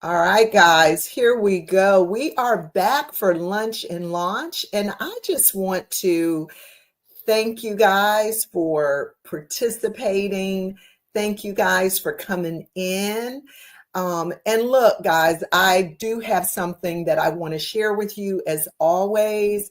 All right, guys, here we go. We are back for lunch and launch, and I just want to thank you guys for participating. Thank you guys for coming in. And look, guys, I do have something that I want to share with you as always.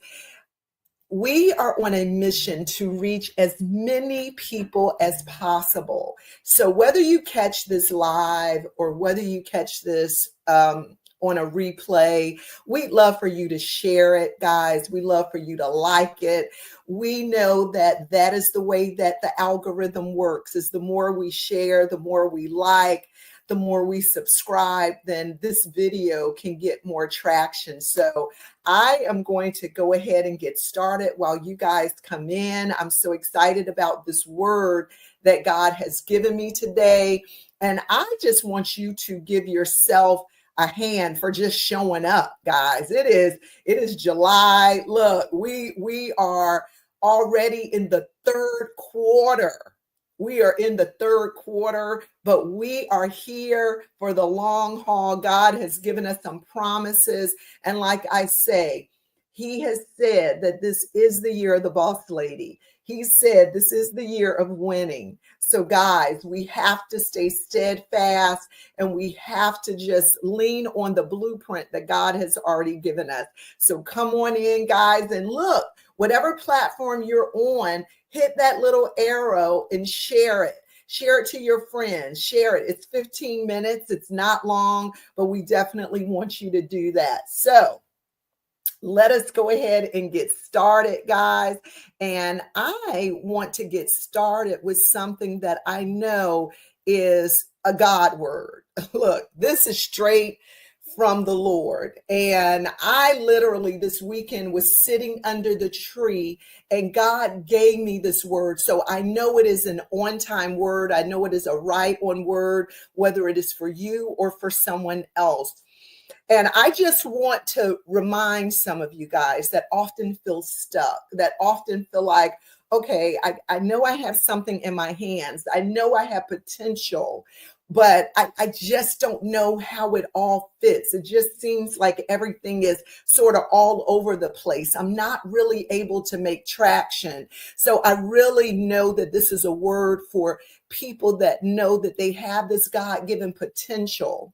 We are on a mission to reach as many people as possible. So whether you catch this live or whether you catch this on a replay, we'd love for you to share it, guys. We love for you to like it. We know that that is the way that the algorithm works, is the more we share, the more we like, the more we subscribe, then this video can get more traction. So I am going to go ahead and get started while you guys come in. I'm so excited about this word that God has given me today. And I just want you to give yourself a hand for just showing up, guys. It is July. Look, we are already in the third quarter. We are in the third quarter, but we are here for the long haul. God has given us some promises. And like I say, He has said that this is the year of the boss lady. He said this is the year of winning. So, guys, we have to stay steadfast and we have to just lean on the blueprint that God has already given us. So, come on in, guys, and look, whatever platform you're on, hit that little arrow and share it. Share it to your friends. Share it. It's 15 minutes. It's not long, but we definitely want you to do that. So let us go ahead and get started, guys. And I want to get started with something that I know is a God word. Look, this is straight from the Lord. And I literally this weekend was sitting under the tree and God gave me this word. So I know it is an on-time word. I know it is a right on word, whether it is for you or for someone else. And I just want to remind some of you guys that often feel stuck, that often feel like, okay, I know I have something in my hands. I know I have potential, but I just don't know how it all fits. It just seems like everything is sort of all over the place. I'm not really able to make traction. So I really know that this is a word for people that know that they have this God-given potential,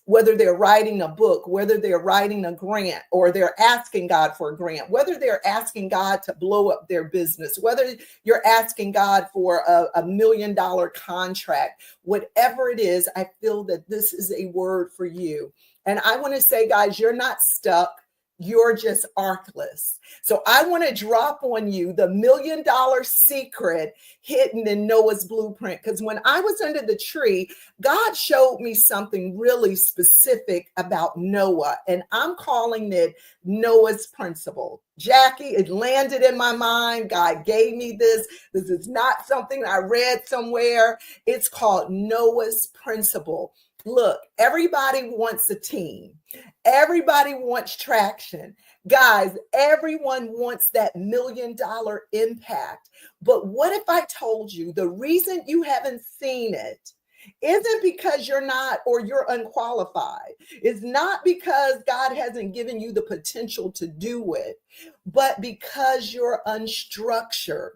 whether they're writing a book, whether they're writing a grant, or they're asking God for a grant, whether they're asking God to blow up their business, whether you're asking God for $1 million contract, whatever it is, I feel that this is a word for you. And I want to say, guys, you're not stuck. You're just arkless. So I want to drop on you the $1 million secret hidden in Noah's blueprint. Because when I was under the tree, God showed me something really specific about Noah, and I'm calling it Noah's principle. Jackie, it landed in my mind. God gave me this. This is not something I read somewhere. It's called Noah's principle. Look, everybody wants a team. Everybody wants traction. Guys, everyone wants that $1 million impact. But what if I told you the reason you haven't seen it isn't because you're not or you're unqualified? It's not because God hasn't given you the potential to do it, but because you're unstructured.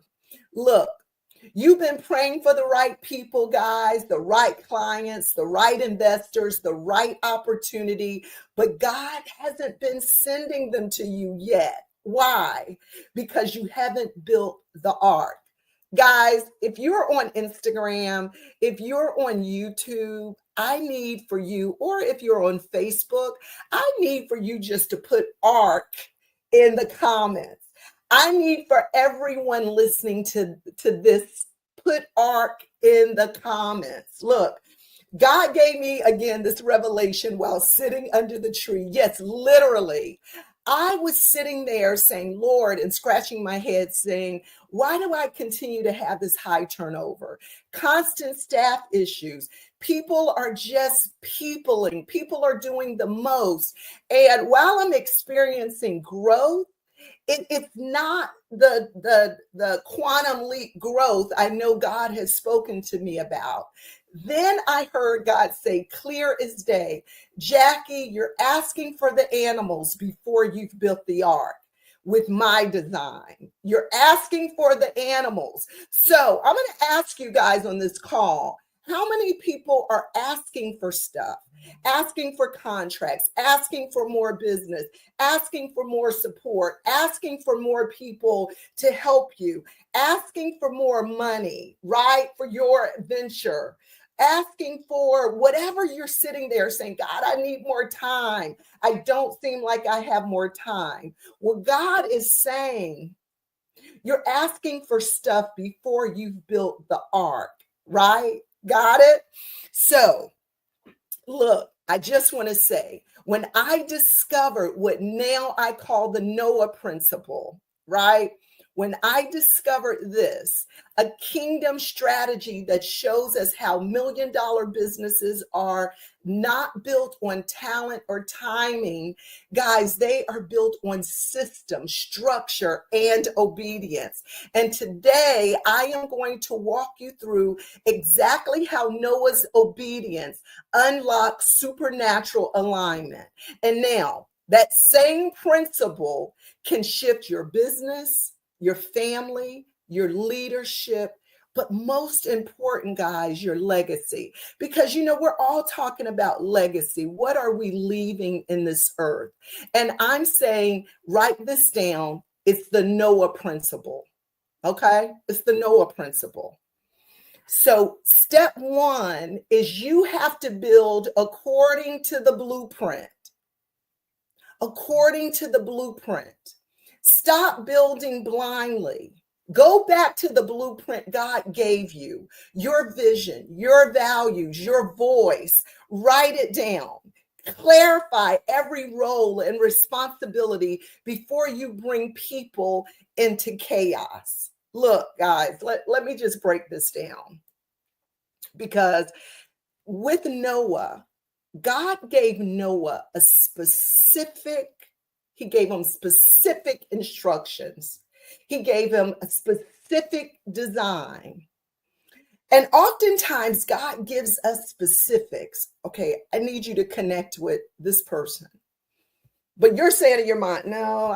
Look, you've been praying for the right people, guys, the right clients, the right investors, the right opportunity, but God hasn't been sending them to you yet. Why? Because you haven't built the ark. Guys, if you're on Instagram, if you're on YouTube, I need for you, or if you're on Facebook, I need for you just to put ark in the comments. I need for everyone listening to this, put ark in the comments. Look, God gave me again this revelation while sitting under the tree. Yes, literally. I was sitting there saying, Lord, and scratching my head saying, why do I continue to have this high turnover? Constant staff issues. People are just peopling. People are doing the most. And while I'm experiencing growth, it's not the quantum leap growth I know God has spoken to me about. Then I heard God say, clear as day, Jackie, you're asking for the animals before you've built the ark with my design. You're asking for the animals. So I'm going to ask you guys on this call, how many people are asking for stuff, asking for contracts, asking for more business, asking for more support, asking for more people to help you, asking for more money, right, for your venture, asking for whatever you're sitting there saying, God, I need more time. I don't seem like I have more time. Well, God is saying, you're asking for stuff before you've built the ark, right? Got it? So, look, I just want to say, when I discovered what now I call the Noah principle, right? When I discovered this, a kingdom strategy that shows us how $1 million businesses are not built on talent or timing, guys, they are built on system, structure, and obedience. And today I am going to walk you through exactly how Noah's obedience unlocks supernatural alignment. And now that same principle can shift your business, your family, your leadership, but most important, guys, your legacy. Because, we're all talking about legacy. What are we leaving in this earth? And I'm saying, write this down. It's the Noah principle. Okay? It's the Noah principle. So step one is you have to build according to the blueprint. According to the blueprint. Stop building blindly. Go back to the blueprint God gave you, your vision, your values, your voice. Write it down. Clarify every role and responsibility before you bring people into chaos. Look, guys, let me just break this down. Because with Noah, God gave Noah he gave him specific instructions. He gave him a specific design. And oftentimes God gives us specifics. Okay, I need you to connect with this person. But you're saying in your mind, no,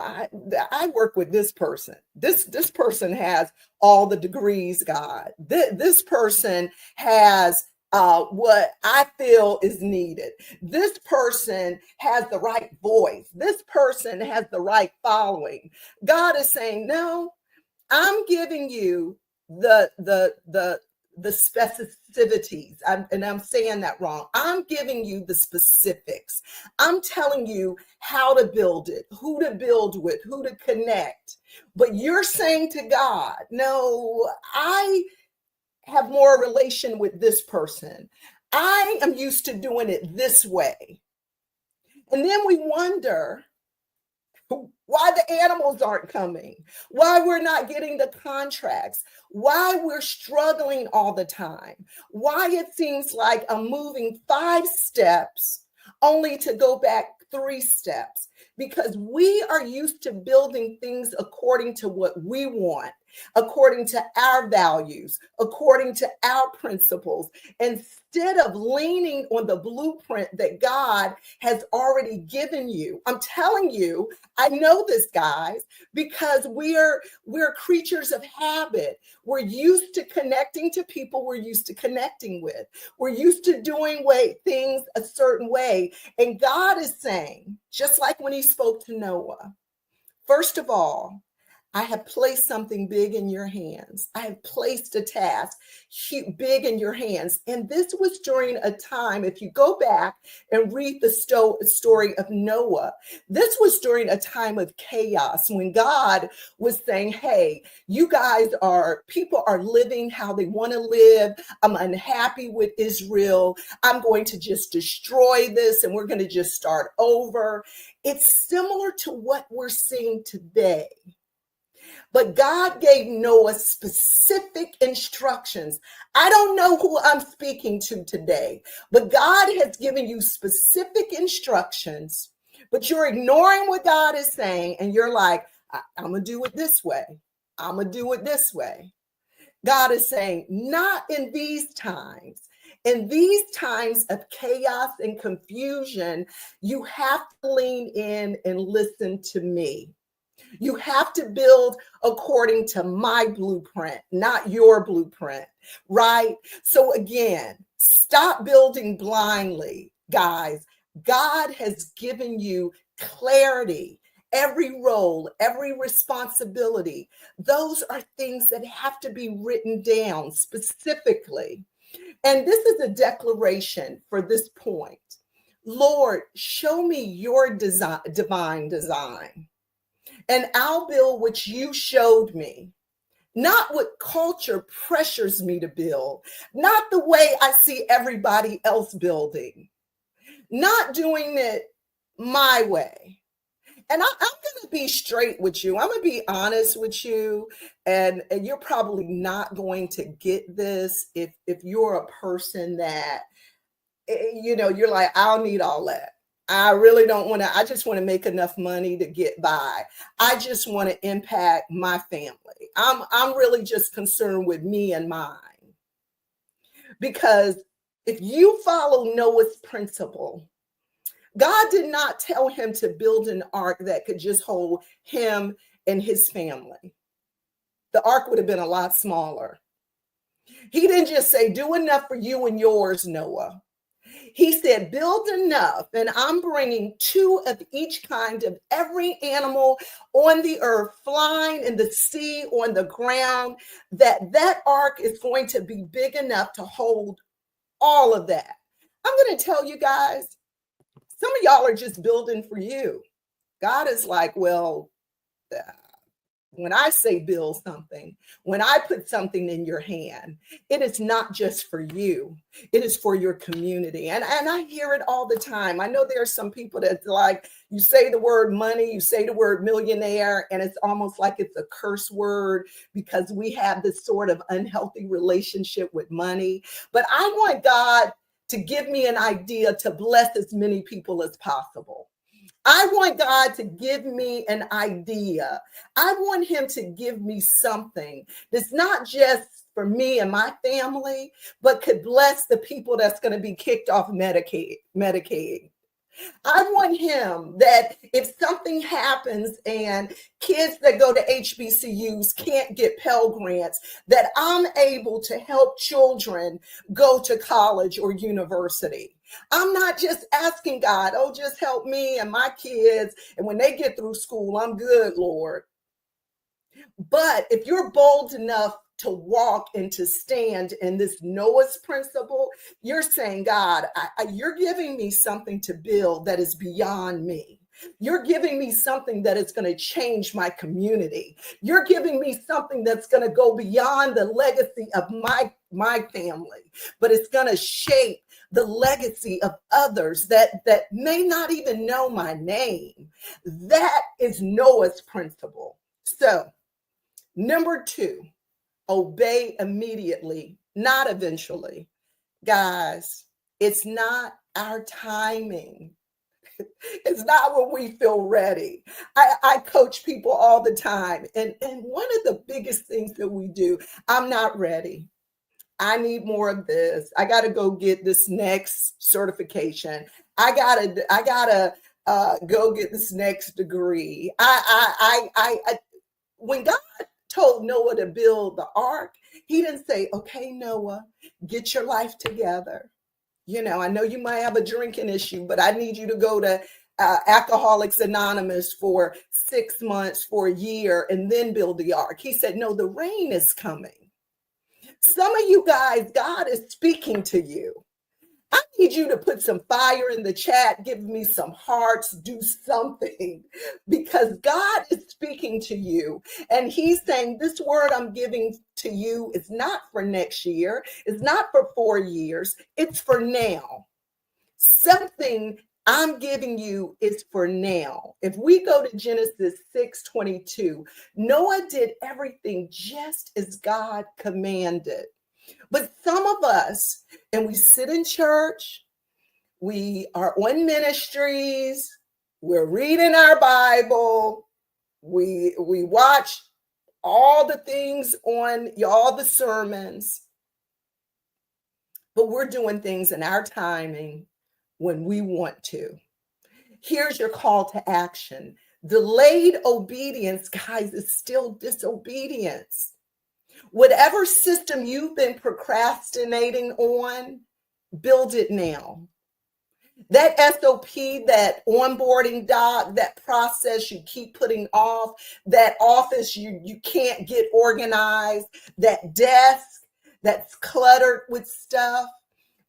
I work with this person. This person has all the degrees, God. This person has what I feel is needed. This person has the right voice. This person has the right following. God is saying, no, I'm giving you the specificities. And I'm saying that wrong. I'm giving you the specifics. I'm telling you how to build it, who to build with, who to connect. But you're saying to God, no, I have more relation with this person. I am used to doing it this way. And then we wonder why the animals aren't coming, why we're not getting the contracts, why we're struggling all the time, why it seems like I'm moving 5 steps only to go back 3 steps, because we are used to building things according to what we want, according to our values, according to our principles, instead of leaning on the blueprint that God has already given you. I'm telling you, I know this, guys, because we're creatures of habit. We're used to connecting to people we're used to connecting with. We're used to doing things a certain way. And God is saying, just like when he spoke to Noah, first of all, I have placed something big in your hands. I have placed a task big in your hands. And this was during a time, if you go back and read the story of Noah, this was during a time of chaos when God was saying, hey, people are living how they want to live. I'm unhappy with Israel. I'm going to just destroy this and we're going to just start over. It's similar to what we're seeing today. But God gave Noah specific instructions. I don't know who I'm speaking to today, but God has given you specific instructions, but you're ignoring what God is saying. And you're like, I'm going to do it this way. I'm going to do it this way. God is saying, not in these times. In these times of chaos and confusion, you have to lean in and listen to me. You have to build according to my blueprint, not your blueprint, right? So, again, stop building blindly, guys. God has given you clarity. Every role, every responsibility, those are things that have to be written down specifically. And this is a declaration for this point. Lord, show me your divine design, and I'll build what you showed me, not what culture pressures me to build, not the way I see everybody else building, not doing it my way. And I'm going to be straight with you. I'm going to be honest with you. And you're probably not going to get this if you're a person that, you're like, I don't need all that. I really don't want to. I just want to make enough money to get by. I just want to impact my family. I'm really just concerned with me and mine. Because if you follow Noah's principle, God did not tell him to build an ark that could just hold him and his family. The ark would have been a lot smaller. He didn't just say, do enough for you and yours, Noah. He said, build enough, and I'm bringing 2 of each kind of every animal on the earth, flying in the sea, on the ground, that ark is going to be big enough to hold all of that. I'm going to tell you guys, some of y'all are just building for you. God is like, well, when I say build something, when I put something in your hand, it is not just for you. It is for your community. And I hear it all the time. I know there are some people that like, you say the word money, you say the word millionaire, and it's almost like it's a curse word because we have this sort of unhealthy relationship with money. But I want God to give me an idea to bless as many people as possible. I want God to give me an idea. I want him to give me something that's not just for me and my family, but could bless the people that's going to be kicked off Medicaid. I want him that if something happens and kids that go to HBCUs can't get Pell Grants, that I'm able to help children go to college or university. I'm not just asking God, oh, just help me and my kids. And when they get through school, I'm good, Lord. But if you're bold enough to walk and to stand in this Noah's principle, you're saying, God, you're giving me something to build that is beyond me. You're giving me something that is going to change my community. You're giving me something that's going to go beyond the legacy of my family, but it's going to shape the legacy of others that may not even know my name. That is Noah's principle. So, number 2, obey immediately, not eventually. Guys, it's not our timing. It's not when we feel ready. I coach people all the time. And one of the biggest things that we do, I'm not ready. I need more of this. I got to go get this next certification. I gotta go get this next degree. When God told Noah to build the ark, he didn't say, okay, Noah, get your life together. I know you might have a drinking issue, but I need you to go to Alcoholics Anonymous for 6 months, for a year, and then build the ark. He said, no, the rain is coming. Some of you guys, God is speaking to you. I need you to put some fire in the chat, give me some hearts, do something, because God is speaking to you. And he's saying, this word I'm giving to you is not for next year. It's not for 4 years. It's for now. Something I'm giving you is for now. If we go to Genesis 6:22, Noah did everything just as God commanded. But some of us, and we sit in church, we are on ministries, we're reading our Bible, we watch all the things on all the sermons, but we're doing things in our timing when we want to. Here's your call to action. Delayed obedience, guys, is still disobedience. Whatever system you've been procrastinating on, build it now. That SOP, that onboarding doc, that process you keep putting off, that office you can't get organized, that desk that's cluttered with stuff.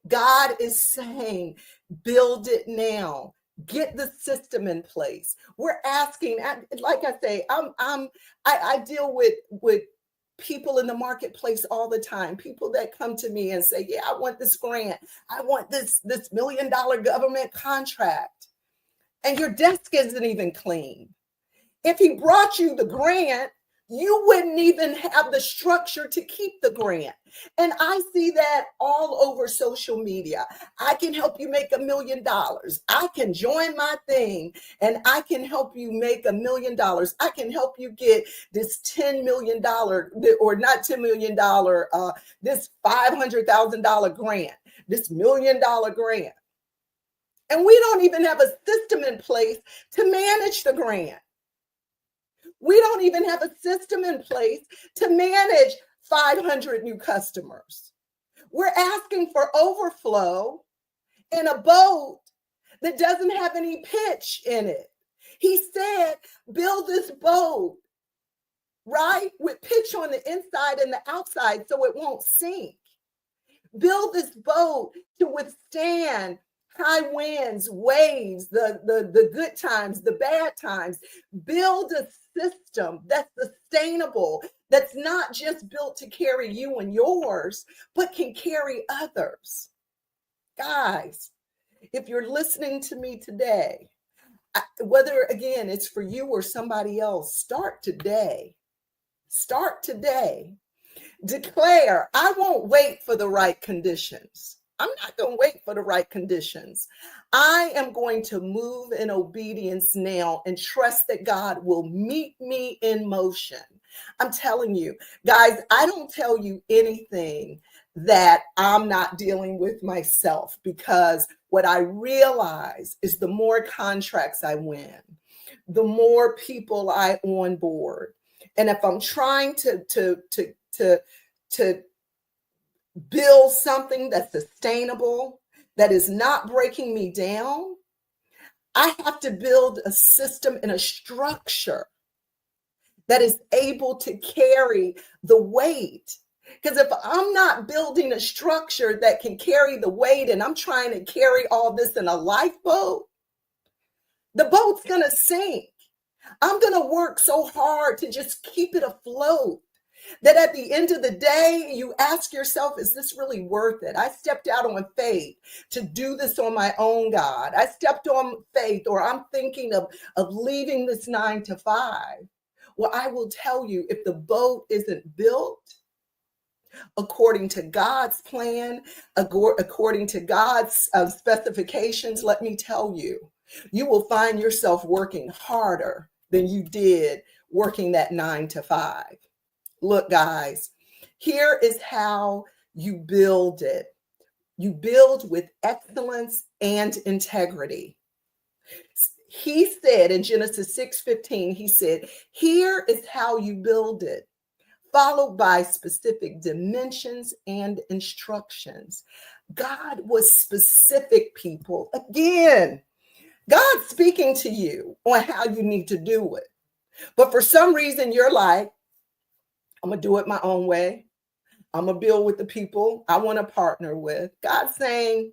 God is saying, build it now. Get the system in place. We're asking, like I say, I deal with people in the marketplace all the time. People that come to me and say, "Yeah, I want this grant. I want this $1 million government contract," and your desk isn't even clean. If he brought you the grant, you wouldn't even have the structure to keep the grant. And I see that all over social media. I can help you make $1 million. I can join my thing and I can help you make $1 million. I can help you get this $10 million, or not $10 million, this $500,000 grant, this $1 million grant. And we don't even have a system in place to manage the grant. We don't even have a system in place to manage 500 new customers. We're asking for overflow in a boat that doesn't have any pitch in it. He said, build this boat, right, with pitch on the inside and the outside so it won't sink. Build this boat to withstand high winds, waves, the good times, the bad times. Build a system that's sustainable, that's not just built to carry you and yours, but can carry others. Guys, if you're listening to me today, whether again it's for you or somebody else, start today. Start today. Declare, I won't wait for the right conditions. I'm not going to wait for the right conditions. I am going to move in obedience now and trust that God will meet me in motion. I'm telling you, guys, I don't tell you anything that I'm not dealing with myself, because what I realize is the more contracts I win, the more people I onboard. And if I'm trying to build something that's sustainable, that is not breaking me down, I have to build a system and a structure that is able to carry the weight. Because if I'm not building a structure that can carry the weight and I'm trying to carry all this in a lifeboat, the boat's going to sink. I'm going to work so hard to just keep it afloat that at the end of the day, you ask yourself, is this really worth it? I stepped out on faith to do this on my own, God. I stepped on faith, or I'm thinking of leaving this 9 to 5. Well, I will tell you, if the boat isn't built according to God's plan, according to God's specifications, let me tell you, you will find yourself working harder than you did working that 9 to 5. Look, guys, here is how you build it. You build with excellence and integrity. He said in Genesis 6:15, he said, here is how you build it, followed by specific dimensions and instructions. God was specific, people. Again, God's speaking to you on how you need to do it. But for some reason, you're like, I'm going to do it my own way. I'm going to build with the people I want to partner with. God's saying,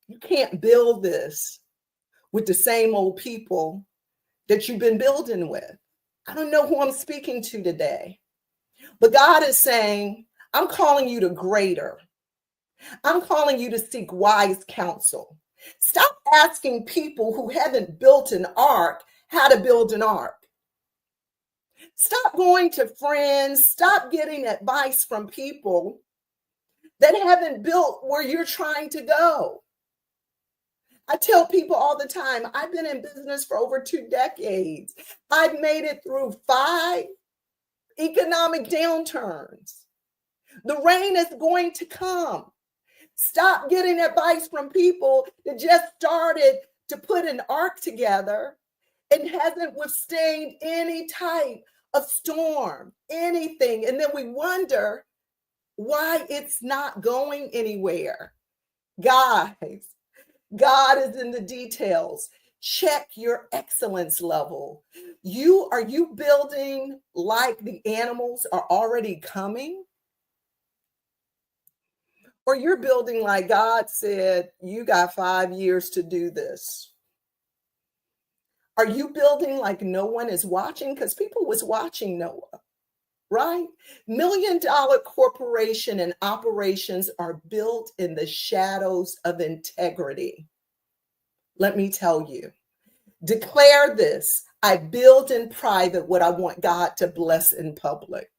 you can't build this with the same old people that you've been building with. I don't know who I'm speaking to today, but God is saying, I'm calling you to greater. I'm calling you to seek wise counsel. Stop asking people who haven't built an ark how to build an ark. Stop going to friends. Stop getting advice from people that haven't built where you're trying to go. I tell people all the time, I've been in business for over 2 decades. I've made it through 5 economic downturns. The rain is going to come. Stop getting advice from people that just started to put an ark together and hasn't withstood any type of storm, anything. And then we wonder why it's not going anywhere. Guys, God is in the details. Check your excellence level. Are you building like the animals are already coming? Or you're building like God said, you got 5 years to do this? Are you building like no one is watching? Because people was watching Noah, right? $1 million corporation and operations are built in the shadows of integrity. Let me tell you, declare this. I build in private what I want God to bless in public.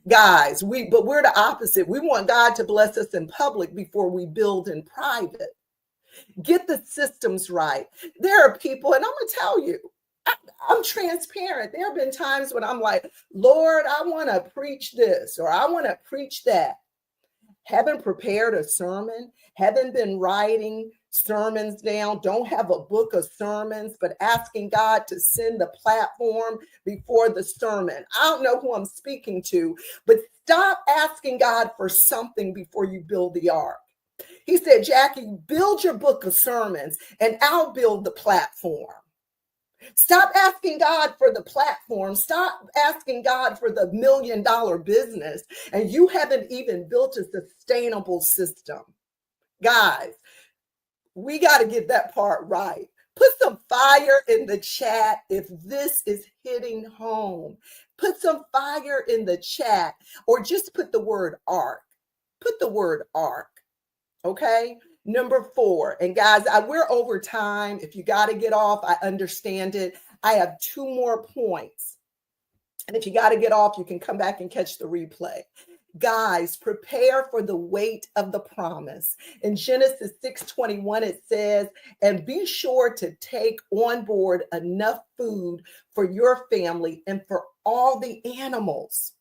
Guys, but we're the opposite. We want God to bless us in public before we build in private. Get the systems right. There are people, and I'm going to tell you, I'm transparent. There have been times when I'm like, Lord, I want to preach this or I want to preach that. Haven't prepared a sermon, haven't been writing sermons down, don't have a book of sermons, but asking God to send the platform before the sermon. I don't know who I'm speaking to, but stop asking God for something before you build the ark. He said, Jackie, build your book of sermons and I'll build the platform. Stop asking God for the platform. Stop asking God for the $1 million business. And you haven't even built a sustainable system. Guys, we got to get that part right. Put some fire in the chat if this is hitting home. Put some fire in the chat or just put the word ark. Put the word ark. Okay. Number 4. And guys, we're over time. If you got to get off, I understand it. I have 2 more points. And if you got to get off, you can come back and catch the replay. Guys, prepare for the weight of the promise. In Genesis 6:21, it says, and be sure to take on board enough food for your family and for all the animals.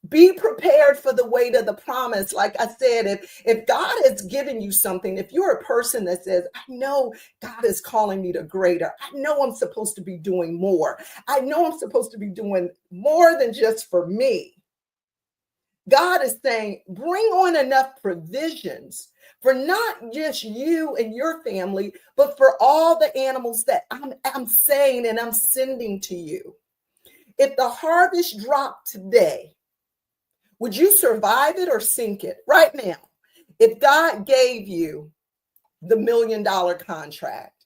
Be prepared for the weight of the promise. Like I said, if God has given you something, if you're a person that says, I know God is calling me to greater. I know I'm supposed to be doing more. I know I'm supposed to be doing more than just for me. God is saying, bring on enough provisions for not just you and your family, but for all the animals that I'm saying and I'm sending to you. If the harvest dropped today, would you survive it or sink it right now? If God gave you the $1 million contract,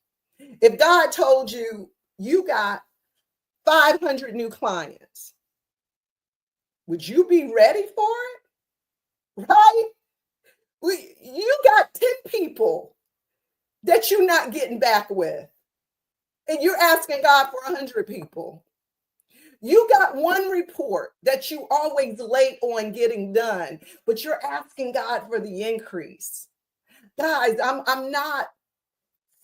if God told you you got 500 new clients, would you be ready for it? Right? You got 10 people that you're not getting back with, and you're asking God for 100 people. You got one report that you always late on getting done, but you're asking God for the increase. Guys, I'm not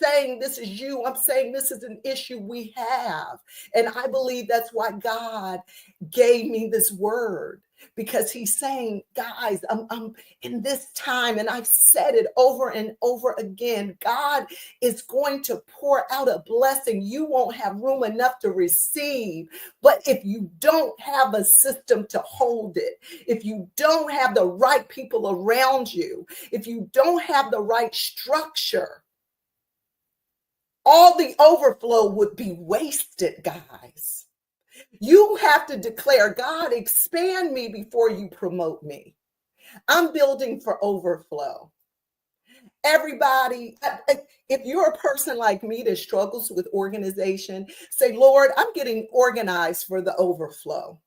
saying this is you. I'm saying this is an issue we have. And I believe that's why God gave me this word, because he's saying, guys, I'm in this time, and I've said it over and over again, God is going to pour out a blessing you won't have room enough to receive. But if you don't have a system to hold it, if you don't have the right people around you, if you don't have the right structure, all the overflow would be wasted, guys. You have to declare, God, expand me before you promote me. I'm building for overflow. Everybody, if you're a person like me that struggles with organization, say, Lord, I'm getting organized for the overflow.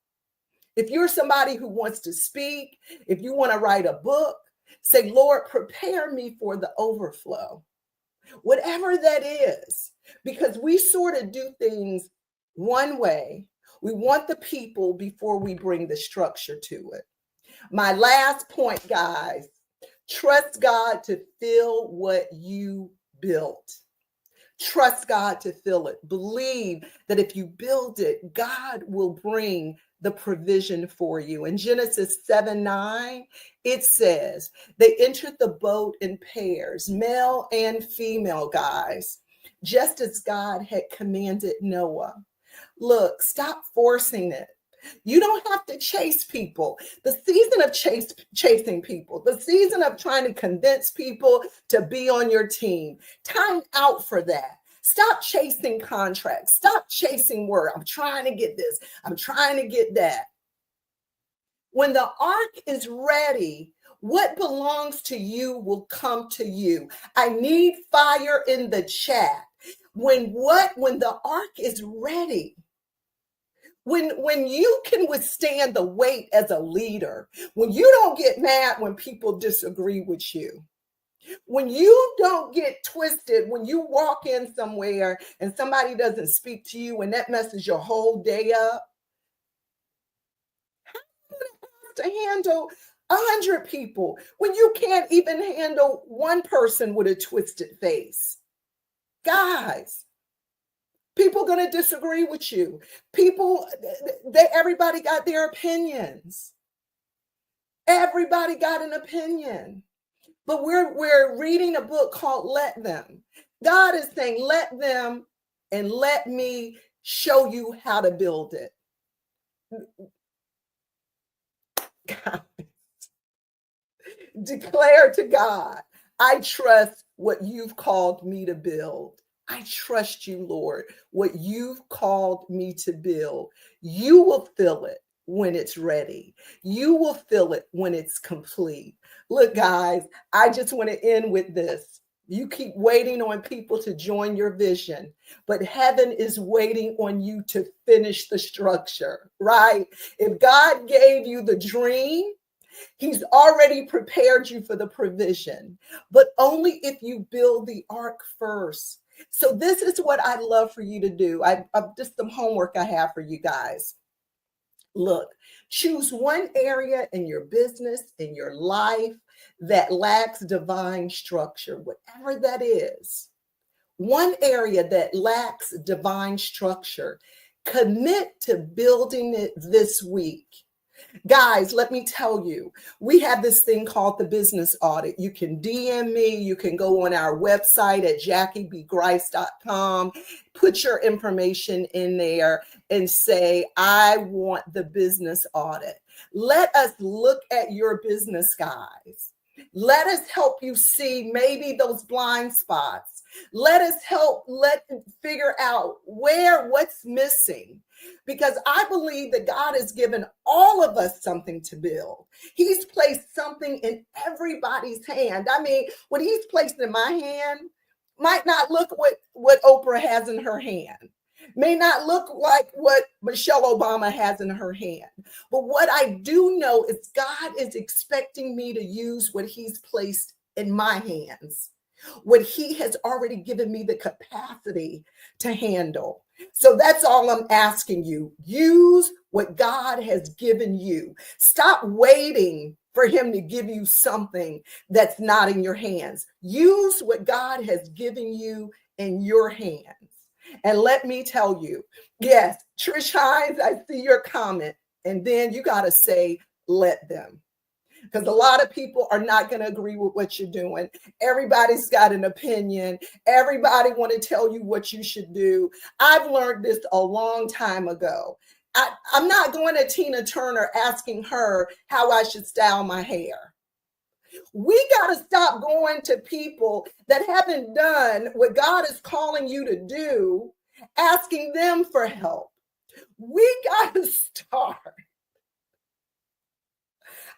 If you're somebody who wants to speak, if you want to write a book, say, Lord, prepare me for the overflow. Whatever that is, because we sort of do things one way. We want the people before we bring the structure to it. My last point, guys, trust God to fill what you built. Trust God to fill it. Believe that if you build it, God will bring the provision for you. In Genesis 7:9, it says, they entered the boat in pairs, male and female, guys, just as God had commanded Noah. Look, stop forcing it. You don't have to chase people. The season of chasing people, the season of trying to convince people to be on your team, time out for that. Stop chasing contracts. Stop chasing work. I'm trying to get this. I'm trying to get that. When the ark is ready, what belongs to you will come to you. I need fire in the chat. When the ark is ready, when you can withstand the weight as a leader, when you don't get mad when people disagree with you, when you don't get twisted, when you walk in somewhere and somebody doesn't speak to you and that messes your whole day up, how are you going to have to handle 100 people when you can't even handle one person with a twisted face? Guys, people going to disagree with you. Everybody got their opinions. Everybody got an opinion. But we're reading a book called Let Them. God is saying, let them and let me show you how to build it. God, declare to God, I trust what you've called me to build. I trust you, Lord, what you've called me to build. You will fill it when it's ready. You will fill it when it's complete. Look, guys, I just want to end with this. You keep waiting on people to join your vision, but heaven is waiting on you to finish the structure, right? If God gave you the dream, he's already prepared you for the provision, but only if you build the ark first. So this is what I'd love for you to do. I've just some homework I have for you guys. Look, choose one area in your business, in your life that lacks divine structure, whatever that is. One area that lacks divine structure. Commit to building it this week. Guys, let me tell you, we have this thing called the business audit. You can DM me. You can go on our website at jackiebgrice.com, put your information in there and say, I want the business audit. Let us look at your business, guys. Let us help you see maybe those blind spots. Let figure out what's missing. Because I believe that God has given all of us something to build. He's placed something in everybody's hand. I mean, what he's placed in my hand might not look what Oprah has in her hand. May not look like what Michelle Obama has in her hand. But what I do know is God is expecting me to use what he's placed in my hands, what he has already given me the capacity to handle. So that's all I'm asking you. Use what God has given you. Stop waiting for him to give you something that's not in your hands. Use what God has given you in your hands. And let me tell you, yes, Trish Hines, I see your comment. And then you got to say, let them. Because a lot of people are not going to agree with what you're doing. Everybody's got an opinion. Everybody want to tell you what you should do. I've learned this a long time ago. I'm not going to Tina Turner asking her how I should style my hair. We got to stop going to people that haven't done what God is calling you to do, asking them for help. We got to start.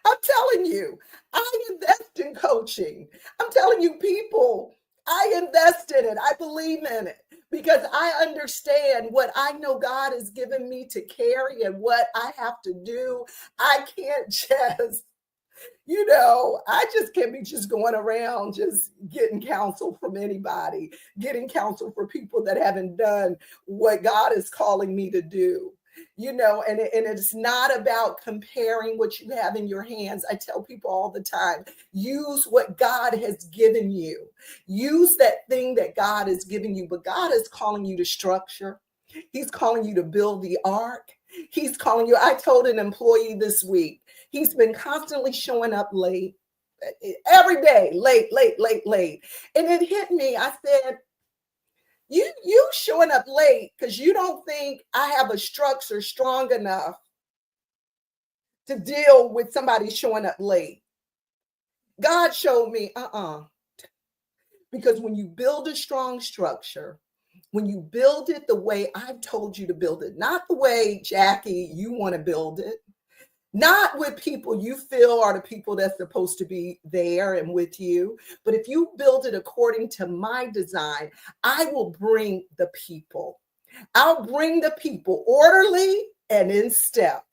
I'm telling you, I invest in coaching. I'm telling you, people, I invest in it. I believe in it because I understand what I know God has given me to carry and what I have to do. I can't just, I just can't be just going around just getting counsel from anybody, getting counsel for people that haven't done what God is calling me to do. And it's not about comparing what you have in your hands. I tell people all the time, use what God has given you. Use that thing that God has given you, but God is calling you to structure. He's calling you to build the ark. He's calling you. I told an employee this week, he's been constantly showing up late, every day, late, late, late, late. And it hit me. I said, you showing up late because you don't think I have a structure strong enough to deal with somebody showing up late. God showed me, because when you build a strong structure, when you build it the way I've told you to build it, not the way, Jackie, you want to build it, not with people you feel are the people that's supposed to be there and with you, but if you build it according to my design, I will bring the people. I'll bring the people orderly and in step.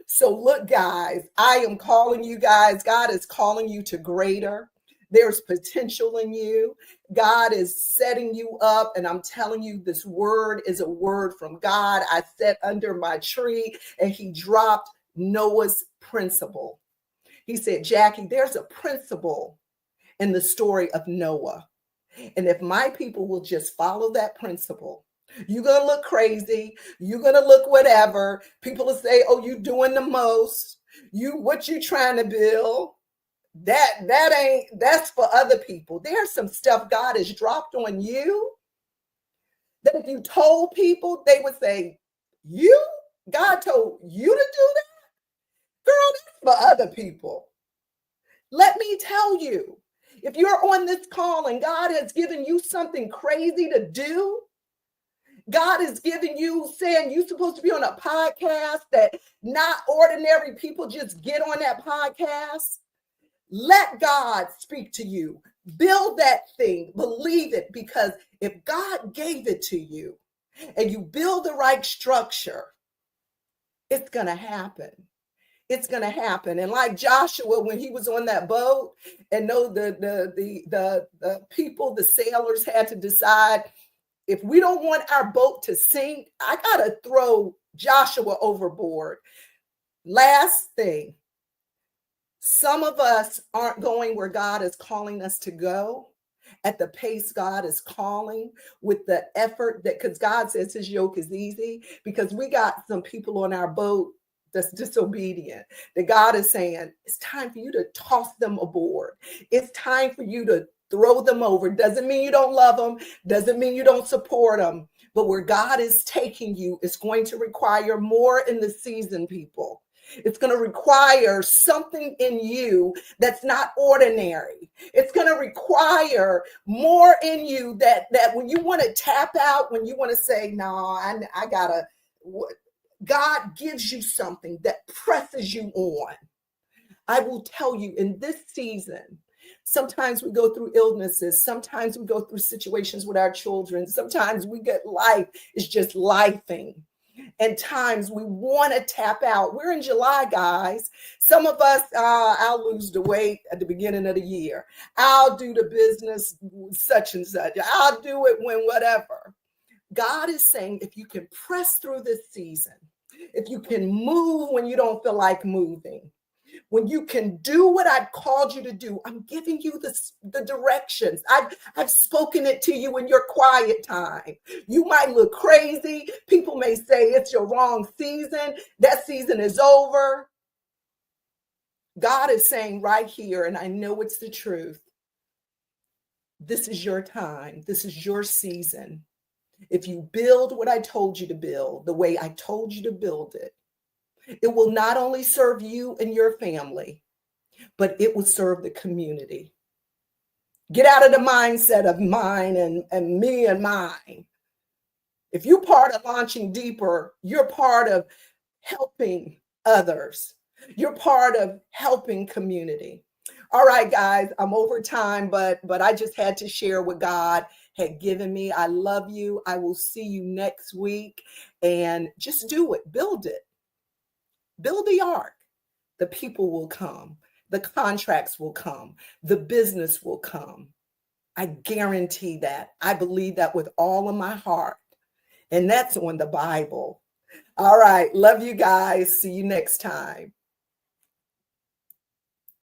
So look, guys, I am calling you guys. God is calling you to greater. There's potential in you. God is setting you up. And I'm telling you, this word is a word from God. I sat under my tree and he dropped Noah's principle. He said, Jackie, there's a principle in the story of Noah. And if my people will just follow that principle, you're going to look crazy. You're going to look whatever. People will say, oh, you doing the most. What you trying to build? That's for other people. There's some stuff God has dropped on you that if you told people, they would say, God told you to do that? Girl, that's for other people. Let me tell you, if you're on this call and God has given you something crazy to do, God is giving you, saying you're supposed to be on a podcast that not ordinary people just get on that podcast. Let God speak to you. Build that thing. Believe it, because if God gave it to you and you build the right structure, it's going to happen. It's going to happen. And like Joshua, when he was on that boat, and the people, the sailors had to decide, if we don't want our boat to sink, I got to throw Joshua overboard. Last thing, some of us aren't going where God is calling us to go at the pace God is calling, with the effort that, because God says his yoke is easy, because we got some people on our boat that's disobedient, that God is saying, it's time for you to toss them aboard. It's time for you to throw them over. Doesn't mean you don't love them. Doesn't mean you don't support them. But where God is taking you is going to require more in the season, people. It's going to require something in you that's not ordinary. It's going to require more in you that when you want to tap out, when you want to say, no, I gotta, God gives you something that presses you on. I will tell you, in this season, sometimes we go through illnesses. Sometimes we go through situations with our children. Sometimes we get life. It's just lifing. And times we want to tap out. We're in July, guys. Some of us, I'll lose the weight at the beginning of the year. I'll do the business such and such. I'll do it when whatever. God is saying, if you can press through this season, if you can move when you don't feel like moving, when you can do what I've called you to do, I'm giving you the directions. I've spoken it to you in your quiet time. You might look crazy. People may say it's your wrong season. That season is over. God is saying right here, and I know it's the truth, this is your time. This is your season. If you build what I told you to build, the way I told you to build it, it will not only serve you and your family, but it will serve the community. Get out of the mindset of mine and me and mine. If you're part of Launching Deeper, you're part of helping others. You're part of helping community. All right, guys, I'm over time, but I just had to share what God had given me. I love you. I will see you next week, and just do it. Build it. Build the ark. The people will come. The contracts will come. The business will come. I guarantee that. I believe that with all of my heart. And that's on the Bible. All right. Love you guys. See you next time.